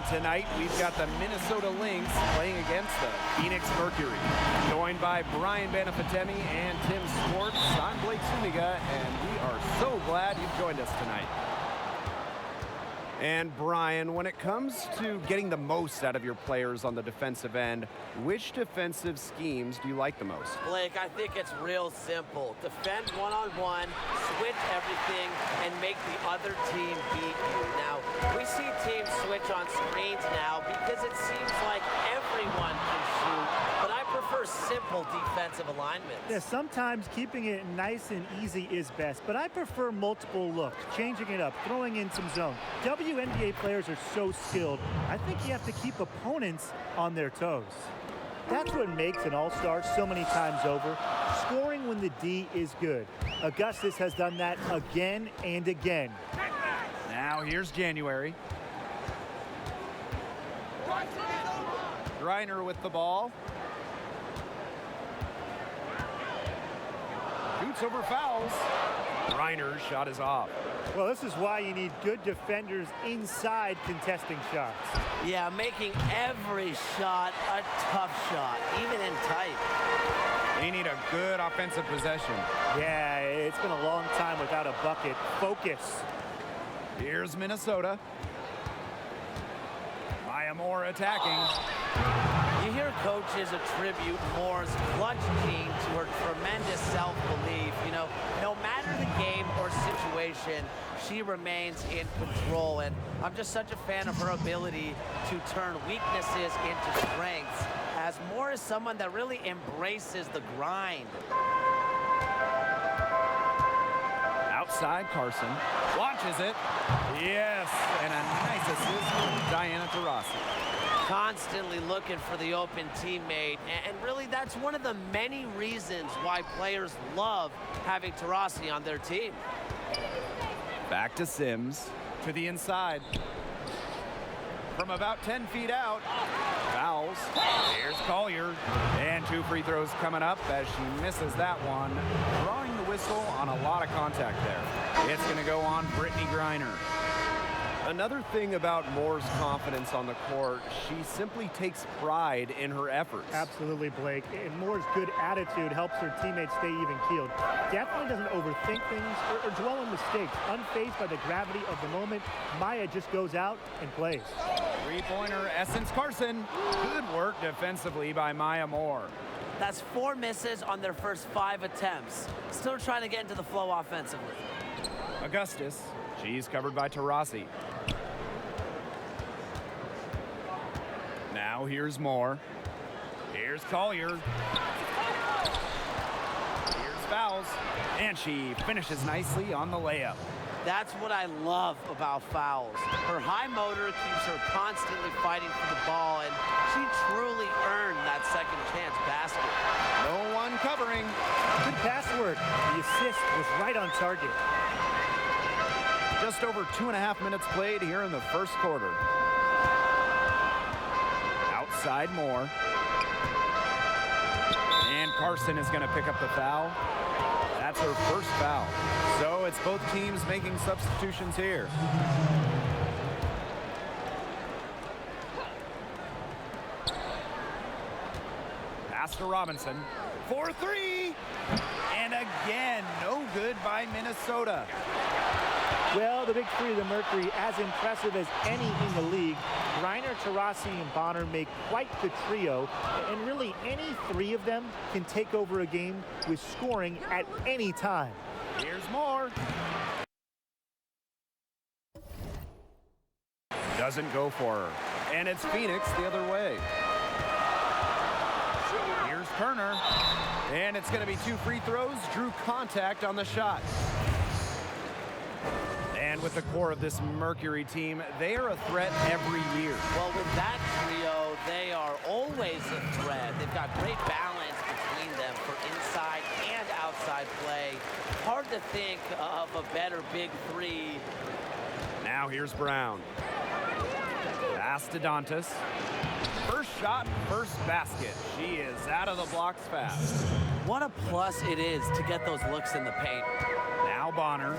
Tonight, we've got the Minnesota Lynx playing against the Phoenix Mercury. Joined by Brian Banafitemi and Tim Swartz, I'm Blake Suniga, and we are so glad you've joined us tonight. And Brian, when it comes to getting the most out of your players on the defensive end, which defensive schemes do you like the most? Blake, I think it's real simple. Defend one-on-one, switch everything, and make the other team beat you. Now, we see teams switch on screens now because it seems like everyone can shoot, but I prefer simple defensive alignments. Yeah, sometimes keeping it nice and easy is best, but I prefer multiple looks, changing it up, throwing in some zone. WNBA players are so skilled, I think you have to keep opponents on their toes. That's what makes an all-star so many times over, scoring when the D is good. Augustus has done that again and again. Now here's January. Griner with the ball. Shoots over fouls. Griner's shot is off. Well, this is why you need good defenders inside contesting shots. Yeah, making every shot a tough shot, even in tight. They need a good offensive possession. Yeah, it's been a long time without a bucket. Focus. Here's Minnesota. Maya Moore attacking. You hear coaches attribute Moore's clutch gene to her tremendous self-belief. You know, no matter the game or situation, she remains in control. And I'm just such a fan of her ability to turn weaknesses into strengths, as Moore is someone that really embraces the grind. Outside, Carson launches it. Yes, and a nice assist from Diana Taurasi. Constantly looking for the open teammate, and really that's one of the many reasons why players love having Taurasi on their team. Back to Sims, to the inside. From about 10 feet out, fouls. Here's Collier, and 2 free throws coming up as she misses that one, drawing the whistle on a lot of contact there. It's gonna go on Brittany Griner. Another thing about Moore's confidence on the court, she simply takes pride in her efforts. Absolutely, Blake. And Moore's good attitude helps her teammates stay even-keeled. Definitely doesn't overthink things or dwell on mistakes. Unfazed by the gravity of the moment, Maya just goes out and plays. Three-pointer, Essence Carson. Good work defensively by Maya Moore. That's 4 misses on their first 5 attempts. Still trying to get into the flow offensively. Augustus, she's covered by Taurasi. Now here's Moore. Here's Collier. Here's fouls. And she finishes nicely on the layup. That's what I love about fouls. Her high motor keeps her constantly fighting for the ball, and she truly earned that second chance basket. No one covering. Good password. The assist was right on target. Just over 2.5 minutes played here in the first quarter. Outside Moore. And Carson is going to pick up the foul. That's her first foul. So it's both teams making substitutions here. Pass to Robinson. 4-3. And again, no good by Minnesota. Well, the big three of the Mercury, as impressive as any in the league. Griner, Taurasi, and Bonner make quite the trio, and really any 3 of them can take over a game with scoring at any time. Here's Moore. Doesn't go for her. And it's Phoenix the other way. Here's Turner. And it's going to be 2 free throws. Drew contact on the shot. And with the core of this Mercury team, they are a threat every year. Well, with that trio, they are always a threat. They've got great balance between them for inside and outside play. Hard to think of a better big 3. Now here's Brown. Pass to Dantas. First shot, first basket. She is out of the blocks fast. What a plus it is to get those looks in the paint. Now Bonner.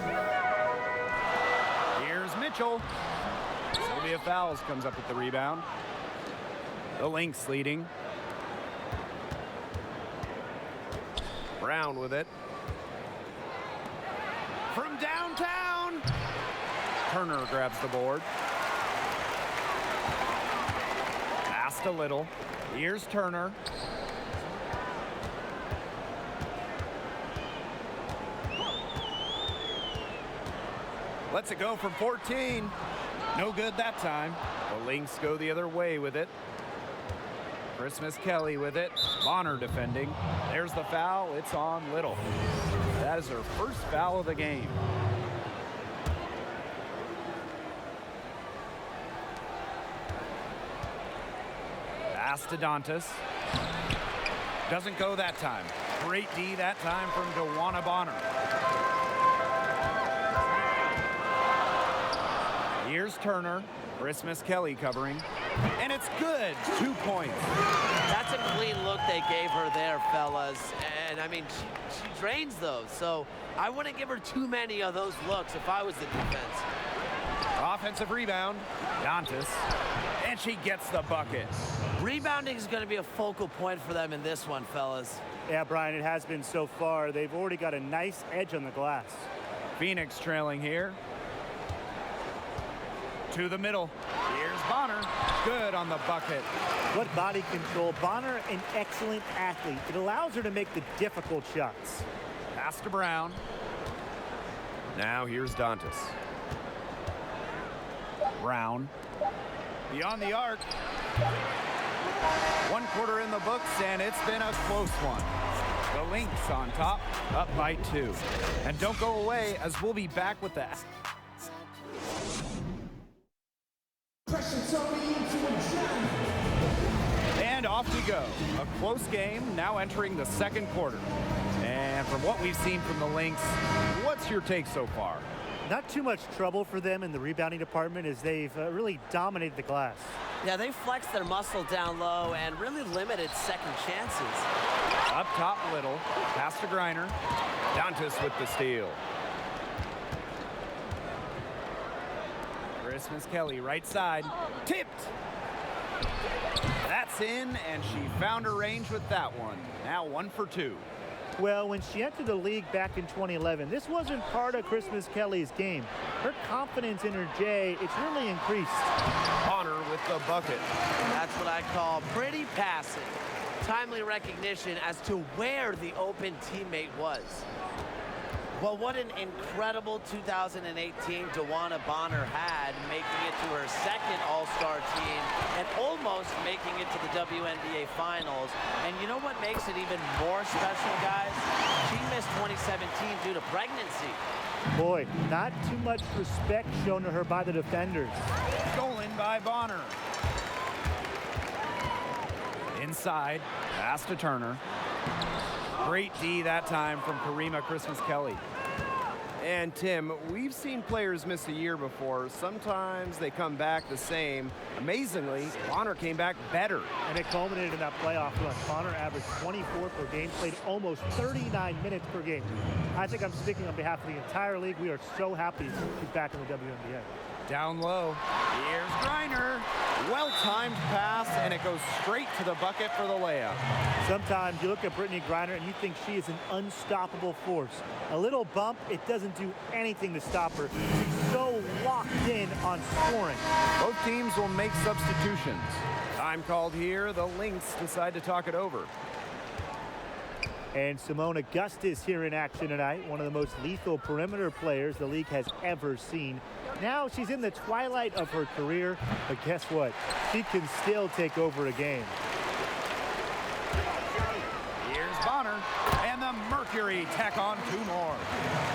Here's Mitchell. Sylvia Fowles comes up with the rebound. The Lynx leading. Brown with it. From downtown. Turner grabs the board. Passed a little. Here's Turner. Lets it go from 14. No good that time. The Lynx go the other way with it. Christmas Kelly with it. Bonner defending. There's the foul. It's on Little. That is her first foul of the game. Pass to Dantas. Doesn't go that time. Great D that time from DeWanna Bonner. Here's Turner. Christmas Kelly covering. And it's good. 2 points. That's a clean look they gave her there, fellas. And I mean, she drains those. So I wouldn't give her too many of those looks if I was the defense. Offensive rebound. Dantas. And she gets the bucket. Rebounding is going to be a focal point for them in this one, fellas. Yeah, Brian, it has been so far. They've already got a nice edge on the glass. Phoenix trailing here. To the middle. Here's Bonner. Good on the bucket. What body control. Bonner, an excellent athlete. It allows her to make the difficult shots. Pass to Brown. Now here's Dantas. Brown. Beyond the arc. 1 quarter in the books, and it's been a close one. The Lynx on top, up by 2. And don't go away, as we'll be back with the... And off we go. A close game, now entering the second quarter. And from what we've seen from the Lynx, what's your take so far? Not too much trouble for them in the rebounding department as they've really dominated the glass. Yeah, they flexed their muscle down low and really limited second chances. Up top, Little. Pass to Griner. Dantas with the steal. Christmas Kelly, right side. Tipped. That's in, and she found her range with that one. Now 1 for 2. Well, when she entered the league back in 2011, this wasn't part of Christmas Kelly's game. Her confidence in her J, it's really increased. Bonner with the bucket. That's what I call pretty passing. Timely recognition as to where the open teammate was. Well, what an incredible 2018 DeWanna Bonner had, making it to her second All-Star team and almost making it to the WNBA Finals. And you know what makes it even more special, guys? She missed 2017 due to pregnancy. Boy, not too much respect shown to her by the defenders. Stolen by Bonner. Inside, pass to Turner. Great D that time from Karima Christmas Kelly. And Tim, we've seen players miss a year before. Sometimes they come back the same. Amazingly, Bonner came back better. And it culminated in that playoff run. Bonner averaged 24 per game, played almost 39 minutes per game. I think I'm speaking on behalf of the entire league. We are so happy she's back in the WNBA. Down low. Here's Griner. Well-timed pass, and it goes straight to the bucket for the layup. Sometimes you look at Brittany Griner and you think she is an unstoppable force. A little bump, it doesn't do anything to stop her. She's so locked in on scoring. Both teams will make substitutions. Time called here. The Lynx decide to talk it over. And Simone Augustus here in action tonight, one of the most lethal perimeter players the league has ever seen. Now she's in the twilight of her career, but guess what? She can still take over a game. Here's Bonner, and the Mercury tack on 2 more.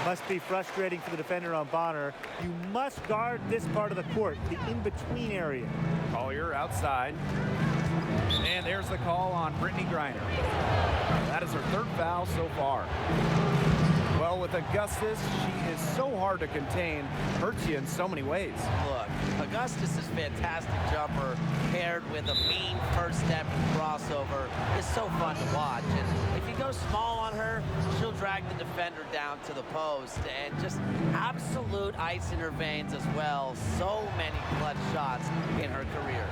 Must be frustrating for the defender on Bonner. You must guard this part of the court, the in-between area. Collier outside. And there's the call on Brittany Griner. That is her 3rd foul so far. Well, with Augustus, she is so hard to contain, hurts you in so many ways. Look, Augustus' fantastic jumper paired with a mean first step crossover is so fun to watch. And if you go small on her, she'll drag the defender down to the post and just absolute ice in her veins as well. So many clutch shots in her career.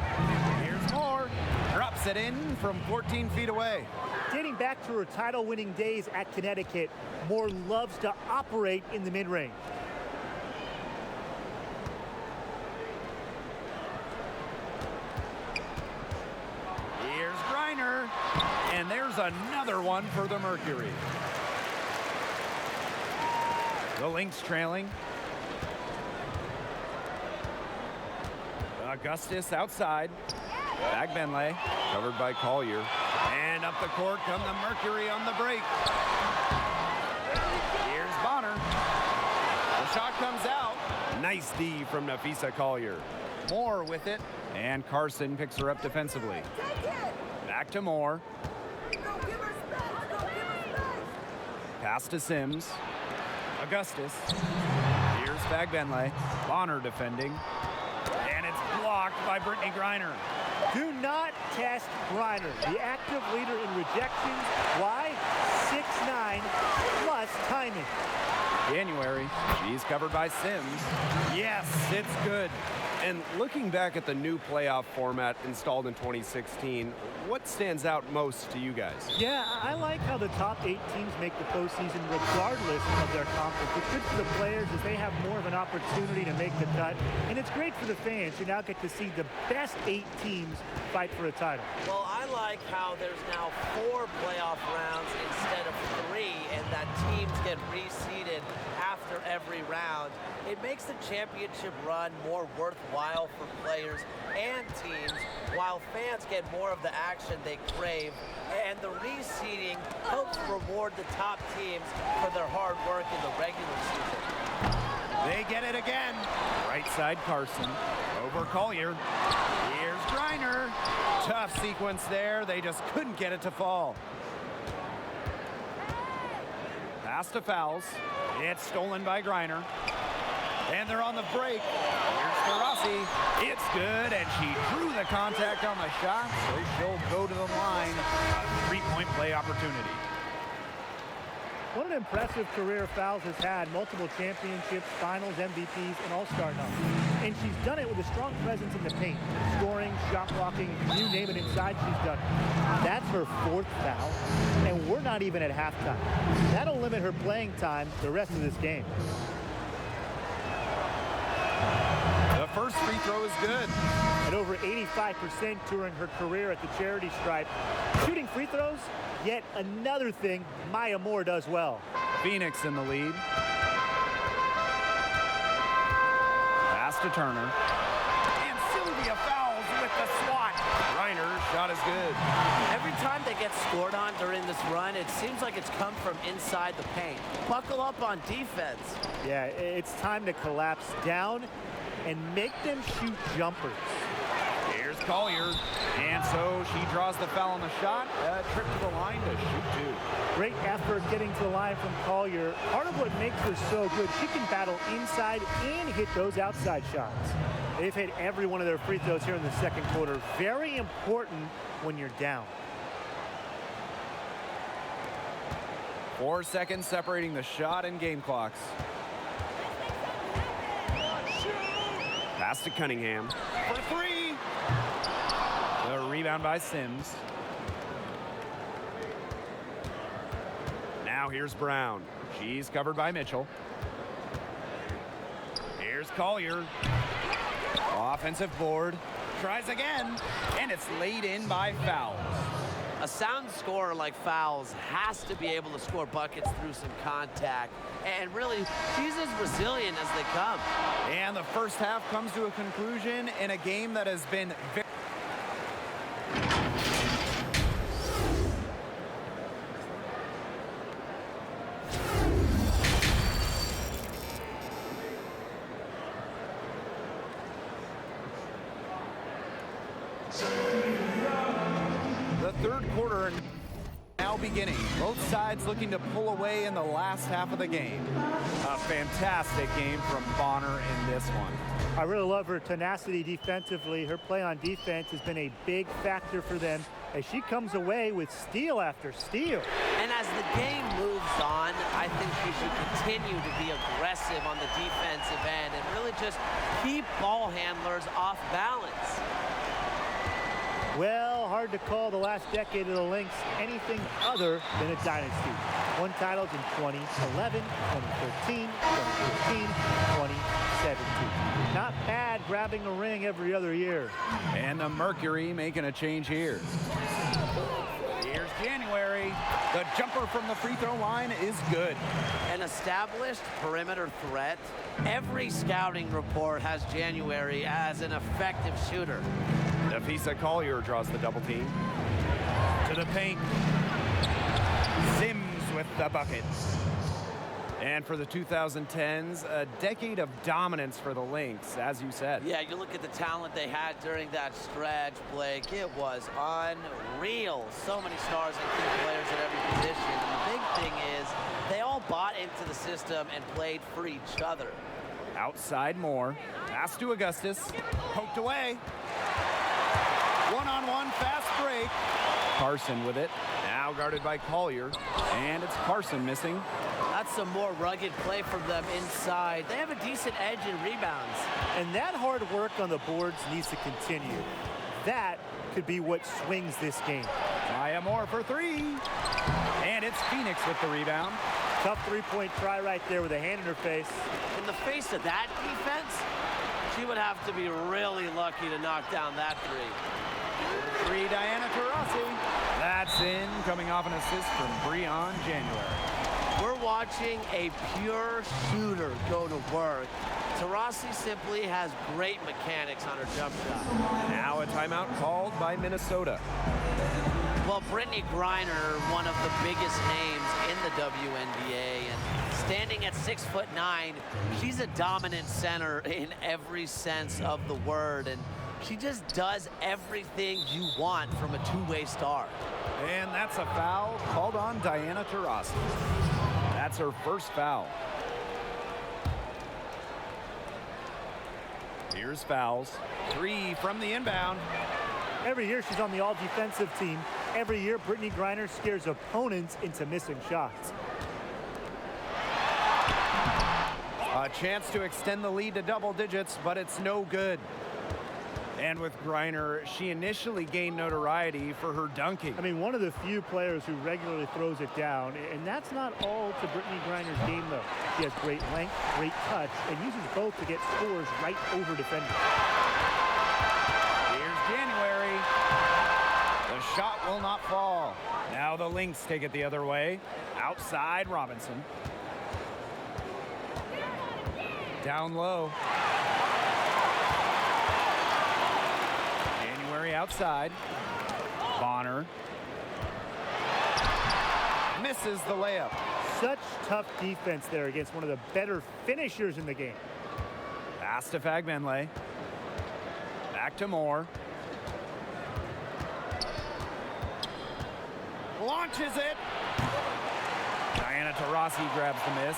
Here's more. Drops it in from 14 feet away. Dating back to her title-winning days at Connecticut, Moore loves to operate in the mid-range. Here's Griner, and there's another one for the Mercury. The Lynx trailing. Augustus outside. Back Benlay, covered by Collier. And up the court come the Mercury on the break. Here's Bonner. The shot comes out. Nice D from Nafisa Collier. Moore with it, and Carson picks her up defensively. Back to Moore. Pass to Sims. Augustus. Here's Fagbenlay. Bonner defending. And it's blocked by Brittany Griner. Do not test Griner, the active leader in rejections. Why? 6'9", plus timing. January, she's covered by Sims. Yes, it's good. And looking back at the new playoff format installed in 2016, what stands out most to you guys? Yeah, I like how the top 8 teams make the postseason regardless of their conference. It's good for the players as they have more of an opportunity to make the cut. And it's great for the fans who now get to see the best 8 teams fight for a title. Well, I like how there's now 4 playoff rounds instead of 3, and that teams get reseeded after every round. It makes the championship run more worthwhile for players and teams, while fans get more of the action they crave, and the reseeding helps reward the top teams for their hard work in the regular season. They get it again. Right side Carson. Over Collier. Here's Griner. Tough sequence there. They just couldn't get it to fall. Pass to Fouls. It's stolen by Griner. And they're on the break. Here's Taurasi. It's good, and she drew the contact on the shot, so she'll go to the line. A 3-point play opportunity. What an impressive career Fouls has had. Multiple championships, finals, MVPs, and all-star numbers. And she's done it with a strong presence in the paint. Scoring, shot blocking, you name it inside, she's done it. That's her 4th foul, and we're not even at halftime. That'll limit her playing time the rest of this game. The first free throw is good. At over 85% during her career at the charity stripe. Shooting free throws, yet another thing Maya Moore does well. Phoenix in the lead. Pass to Turner. And Sylvia Fouls with the swat. Reiner's shot is good. Every time they get scored on during this run, it seems like it's come from inside the paint. Buckle up on defense. Yeah, it's time to collapse down and make them shoot jumpers. Here's Collier. And so she draws the foul on the shot. A trip to the line to shoot 2. Great effort getting to the line from Collier. Part of what makes her so good, she can battle inside and hit those outside shots. They've hit every one of their free throws here in the second quarter. Very important when you're down. 4 seconds separating the shot and game clocks. Pass to Cunningham for 3. The rebound by Sims. Now here's Brown. She's covered by Mitchell. Here's Collier. Offensive board. Tries again. And it's laid in by Fouls. A sound scorer like Fouls has to be able to score buckets through some contact. And really, she's as resilient as they come. And the first half comes to a conclusion in a game that has been very... The third quarter now beginning. Both sides looking to pull away in the last half of the game. A fantastic game from Bonner in this one. I really love her tenacity defensively. Her play on defense has been a big factor for them as she comes away with steal after steal. And as the game moves on, I think she should continue to be aggressive on the defensive end and really just keep ball handlers off balance. Well, hard to call the last decade of the Lynx anything other than a dynasty. Won titles in 2011, 2013, 2015, 2017. Not bad grabbing a ring every other year. And the Mercury making a change here. Here's January. The jumper from the free throw line is good. An established perimeter threat. Every scouting report has January as an effective shooter. Nafisa Collier draws the double team. To the paint. Sims with the bucket. And for the 2010s, a decade of dominance for the Lynx, as you said. Yeah, you look at the talent they had during that stretch, Blake. It was unreal. So many stars and key players at every position. And the big thing is they all bought into the system and played for each other. Outside Moore. Pass to Augustus. Poked away. One-on-one fast break. Carson with it. Now guarded by Collier. And it's Carson missing. That's some more rugged play from them inside. They have a decent edge in rebounds. And that hard work on the boards needs to continue. That could be what swings this game. Maya Moore for three. And it's Phoenix with the rebound. Tough three-point try right there with a hand in her face. In the face of that defense, she would have to be really lucky to knock down that three. Diana Taurasi. That's in, coming off an assist from Breon January. We're watching a pure shooter go to work. Taurasi simply has great mechanics on her jump shot. Now a timeout called by Minnesota. Well, Brittany Griner, one of the biggest names in the WNBA, and standing at 6'9", she's a dominant center in every sense of the word, and she just does everything you want from a two-way star. And that's a foul called on Diana Taurasi. That's her first foul. Here's fouls. Three from the inbound. Every year she's on the all-defensive team. Every year Brittany Griner scares opponents into missing shots. A chance to extend the lead to double digits, but it's no good. And with Griner, she initially gained notoriety for her dunking. I mean, one of the few players who regularly throws it down, and that's not all to Brittany Griner's game, though. She has great length, great touch, and uses both to get scores right over defenders. Here's January. The shot will not fall. Now the Lynx take it the other way. Outside Robinson. Down low. Outside. Bonner. Misses the layup. Such tough defense there against one of the better finishers in the game. Pass to Fagbenle. Back to Moore. Launches it. Diana Taurasi grabs the miss.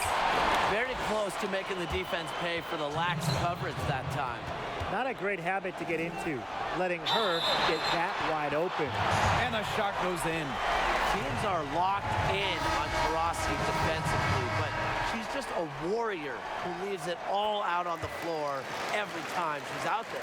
Very close to making the defense pay for the lax coverage that time. Not a great habit to get into, letting her get that wide open. And the shot goes in. Teams are locked in on Taurasi defensively, but she's just a warrior who leaves it all out on the floor every time she's out there.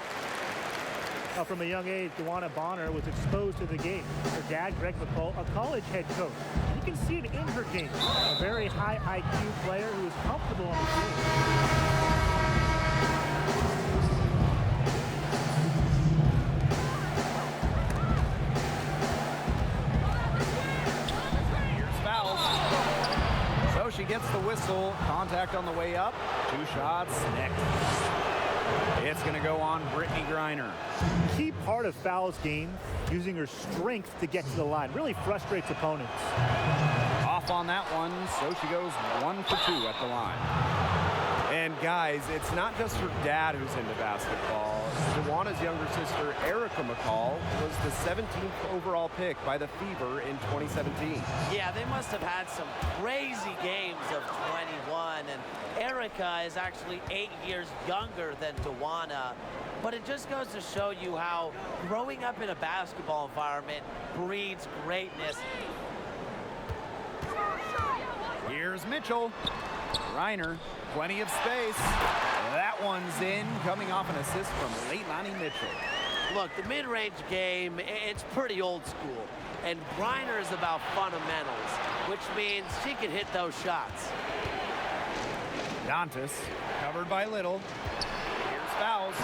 Now, from a young age, Dewana Bonner was exposed to the game. Her dad, Greg McCall, a college head coach. You can see it in her game. A very high IQ player who is comfortable on the field. She gets the whistle. Contact on the way up. Two shots next. It's going to go on Brittany Griner. Key part of Fowle's game, using her strength to get to the line. Really frustrates opponents. Off on that one, so she goes 1 for 2 at the line. And guys, it's not just her dad who's into basketball. Dewana's younger sister, Erica McCall, was the 17th overall pick by the Fever in 2017. Yeah, they must have had some crazy games of 21, and Erica is actually 8 years younger than Dewana. But it just goes to show you how growing up in a basketball environment breeds greatness. Here's Mitchell. Reiner, plenty of space. That one's in, coming off an assist from Leilani Mitchell. Look, the mid-range game, it's pretty old school. And Reiner is about fundamentals, which means she can hit those shots. Dantas, covered by Little. Here's Fouls,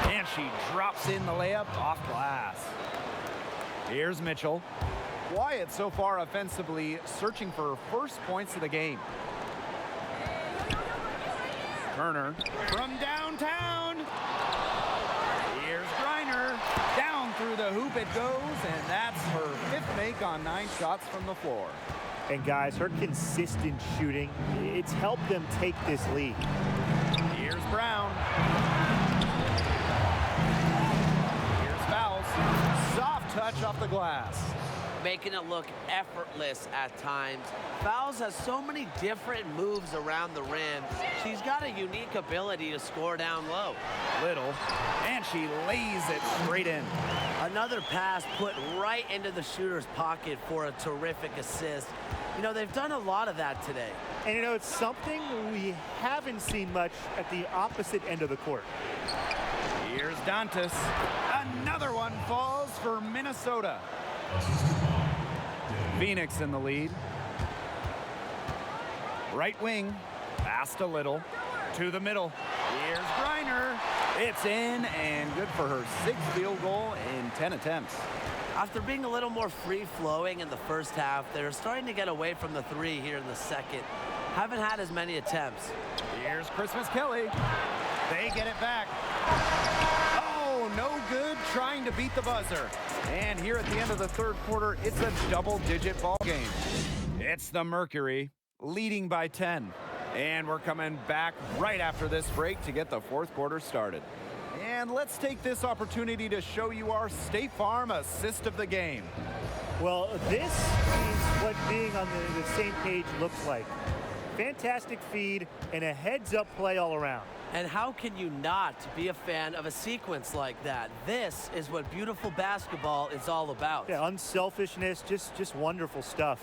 and she drops in the layup off glass. Here's Mitchell. Wyatt so far offensively searching for first points of the game. Turner from downtown. Here's Griner. Down through the hoop it goes, and that's her 5th make on 9 shots from the floor. And guys, her consistent shooting, it's helped them take this lead. Here's Brown. Here's Fouls. Soft touch off the glass. Making it look effortless at times. Fouls has so many different moves around the rim. She's got a unique ability to score down low. Little, and she lays it straight in. Another pass put right into the shooter's pocket for a terrific assist. You know, they've done a lot of that today. And you know, it's something we haven't seen much at the opposite end of the court. Here's Dantas. Another one falls for Minnesota. Phoenix in the lead. Right wing, pass to Little, to the middle. Here's Griner. It's in, and good for her 6th field goal in 10 attempts. After being a little more free-flowing in the first half, they're starting to get away from the 3 here in the second. Haven't had as many attempts. Here's Christmas Kelly. They get it back. Oh, no good, trying to beat the buzzer. And here at the end of the 3rd quarter, it's a double-digit ball game. It's the Mercury, leading by 10. And we're coming back right after this break to get the 4th quarter started. And let's take this opportunity to show you our State Farm assist of the game. Well, this is what being on the same page looks like. Fantastic feed and a heads-up play all around. And how can you not be a fan of a sequence like that? This is what beautiful basketball is all about. Yeah, unselfishness, just wonderful stuff.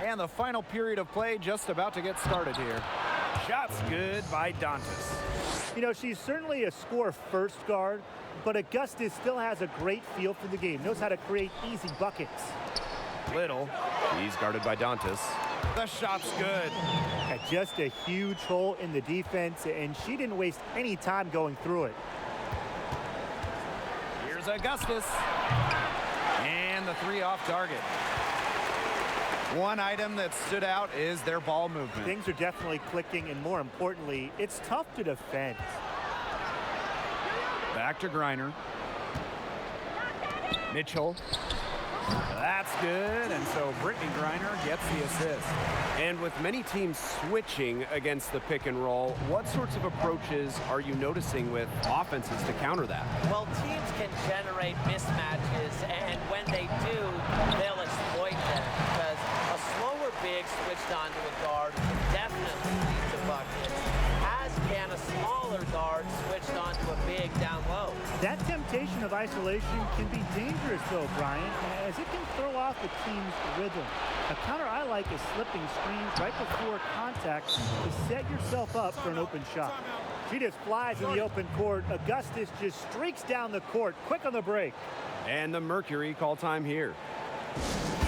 And the final period of play just about to get started here. Shots good by Dantas. You know, she's certainly a score-first guard, but Augustus still has a great feel for the game, knows how to create easy buckets. Little, he's guarded by Dantas. The shot's good. And just a huge hole in the defense, and she didn't waste any time going through it. Here's Augustus. And the 3 off target. One item that stood out is their ball movement. Things are definitely clicking, and more importantly, it's tough to defend. Back to Griner. Mitchell. That's good, and so Brittany Griner gets the assist. And with many teams switching against the pick and roll, what sorts of approaches are you noticing with offenses to counter that? Well, teams can generate mismatches, and when they do, they'll exploit them, because a slower big switched onto a guard can definitely lead to buckets, as can a smaller guard switched onto a big down low. That temptation of isolation can be dangerous, though, Brian, as it can throw off the team's rhythm. A counter I like is slipping screens right before contact to set yourself up for an open shot. She just flies in the open court. Augustus just streaks down the court, quick on the break. And the Mercury call time here.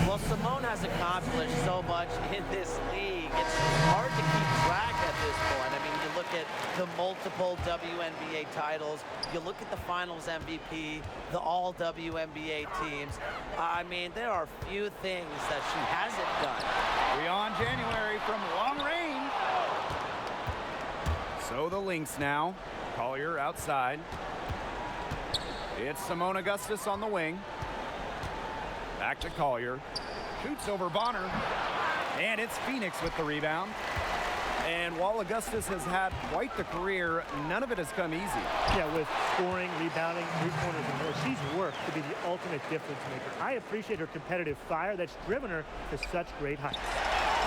Well, Simone has accomplished so much in this league. It's hard to keep track at this point. I mean, you look at the multiple WNBA titles, you look at the finals MVP, the all WNBA teams. I mean, there are few things that she hasn't done. Beyond January from long range. So the Lynx now. Collier outside. It's Simone Augustus on the wing. Back to Collier. Shoots over Bonner. And it's Phoenix with the rebound. And while Augustus has had quite the career, none of it has come easy. Yeah, with scoring, rebounding, three-pointers, and more, she's worked to be the ultimate difference maker. I appreciate her competitive fire that's driven her to such great heights.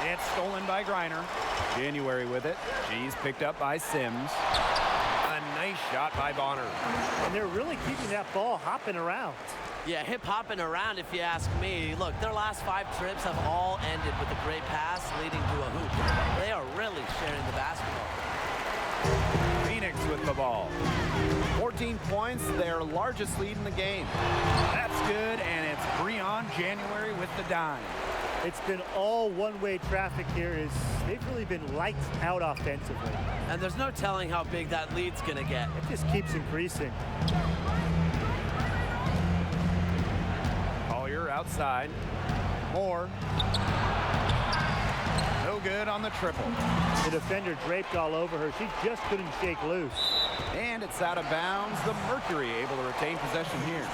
It's stolen by Griner. January with it. She's picked up by Sims. A nice shot by Bonner. And they're really keeping that ball hopping around. Yeah, hip-hopping around, if you ask me. Look, their last 5 trips have all ended with a great pass leading to a hoop. They are really sharing the basketball. Phoenix with the ball. 14 points, their largest lead in the game. That's good, and it's Breon January with the dime. It's been all one-way traffic here. They've really been lights out offensively. And there's no telling how big that lead's going to get. It just keeps increasing. Collier outside. Moore. No good on the triple. The defender draped all over her. She just couldn't shake loose. And it's out of bounds. The Mercury able to retain possession here.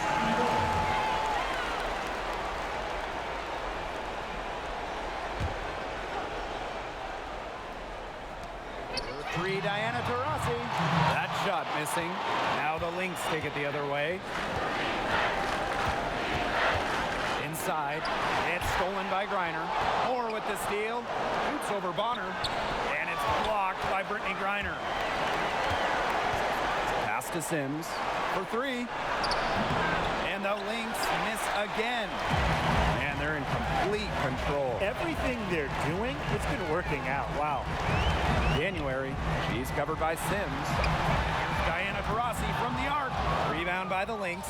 Three, Diana Taurasi. That shot missing. Now the Lynx take it the other way. Inside. It's stolen by Griner. Moore with the steal. Shoots over Bonner. And it's blocked by Brittany Griner. Pass to Sims for 3. And the Lynx miss again. And they're in complete control. Everything they're doing, it's been working out. Wow. January, she's covered by Sims. Here's Diana Taurasi from the arc. Rebound by the Lynx.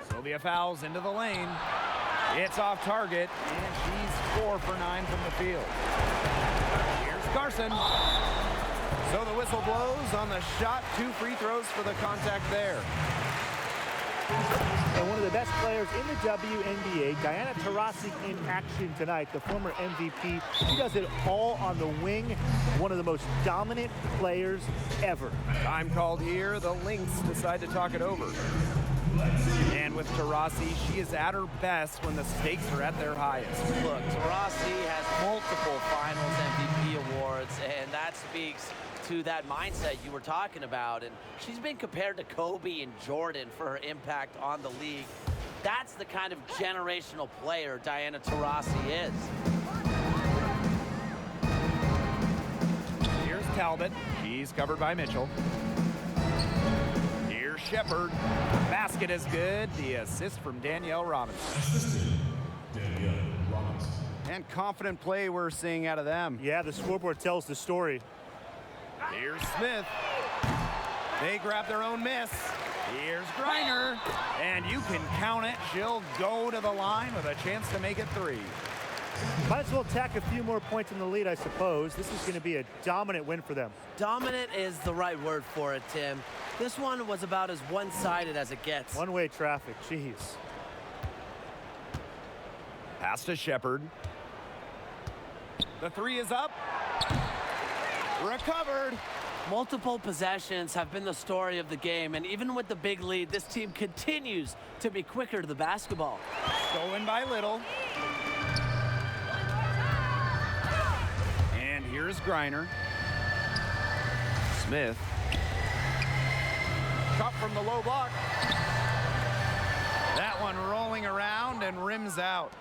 Sylvia fouls into the lane. It's off target, and she's 4 for 9 from the field. Here's Carson. So the whistle blows on the shot. 2 free throws for the contact there. And one of the best players in the WNBA, Diana Taurasi, in action tonight, the former MVP. She does it all on the wing. One of the most dominant players ever. Time called here. The Lynx decide to talk it over. And with Taurasi, she is at her best when the stakes are at their highest. Look, Taurasi has multiple Finals MVP awards, and that speaks to that mindset you were talking about. And she's been compared to Kobe and Jordan for her impact on the league. That's the kind of generational player Diana Taurasi is. Here's Talbot. She's covered by Mitchell. Here's Shepard. Basket is good. The assist from Danielle Robinson. And confident play we're seeing out of them. Yeah, the scoreboard tells the story. Here's Smith. They grab their own miss. Here's Griner. And you can count it. She'll go to the line with a chance to make it 3. Might as well tack a few more points in the lead, I suppose. This is going to be a dominant win for them. Dominant is the right word for it, Tim. This one was about as one-sided as it gets. One-way traffic, jeez. Pass to Shepard. The 3 is up. Recovered. Multiple possessions have been the story of the game, and even with the big lead, this team continues to be quicker to the basketball. Stolen by Little. And here's Griner. Smith. Shot from the low block. That one rolling around and rims out.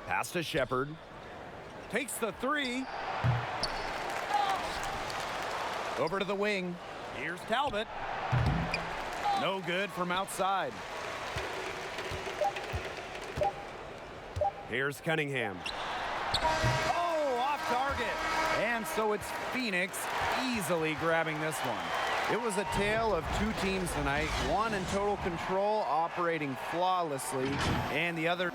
Pass to Shepard. Takes the 3. Over to the wing. Here's Talbot. No good from outside. Here's Cunningham. Oh, off target. And so it's Phoenix easily grabbing this one. It was a tale of 2 teams tonight. One in total control, operating flawlessly, and the other